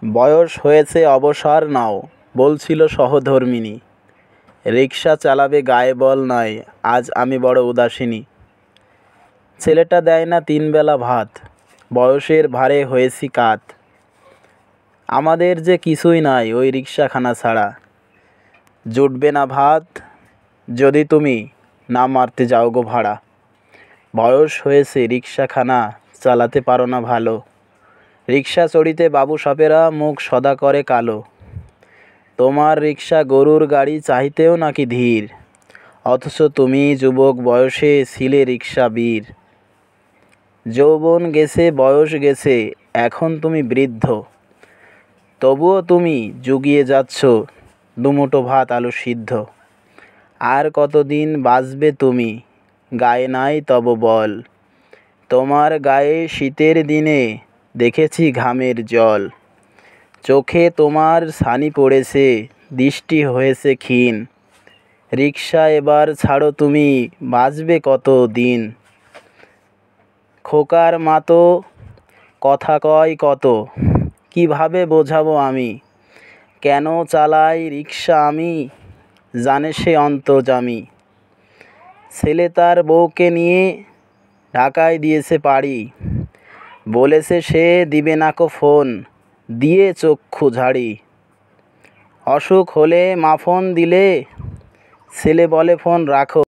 বয়স হয়েছে অবসর নাও বলছিল সহধর্মিণী। রিকশা চালাবে গায়ে বল নয়, আজ আমি বড় উদাসিনী। ছেলেটা দেয় না 3 বেলা ভাত, বয়সের ভারে হয়েছি কাত। আমাদের যে কিছুই নাই ওই রিকশাখানা ছাড়া। জুটবে না ভাত যদি তুমি না মারতে যাও গো ভাড়া। বয়স হয়েছে রিকশাখানা চালাতে পারো না ভালো। রিকশা চড়িতে বাবু সাপেরা মুখ সদা করে কালো। তোমার রিকশা গরুর গাড়ি চাহিতেও নাকি ধীর, অথচ তুমি যুবক বয়সে ছিলে রিকশা বীর। যৌবন গেছে বয়স গেছে এখন তুমি বৃদ্ধ, তবুও তুমি জুগিয়ে যাচ্ছ দুমুঠো ভাত আলু সিদ্ধ। আর কতদিন বাঁচবে তুমি, গায়ে নাই তব বল। তোমার গায়ে শীতের দিনে দেখেছি ঘামের জল। চোখে তোমার ছানি পড়েছে, দৃষ্টি হয়েছে ক্ষীণ। রিকশা এবার ছাড়ো তুমি, বাঁচবে কত দিন। খোকার মা তো কথা কয় কত, কিভাবে বোঝাবো আমি। কেন চালাই রিকশা আমি, জানে সে অন্তর্যামী। ছেলে তার বউকে নিয়ে ঢাকায় দিয়েছে পাড়ি, বলেছে সে দিবে নাকো ফোন, দিয়ে চক্ষু ঝাড়ি। অসুখ হলে মা ফোন দিলে ছেলে বলে ফোন রাখো।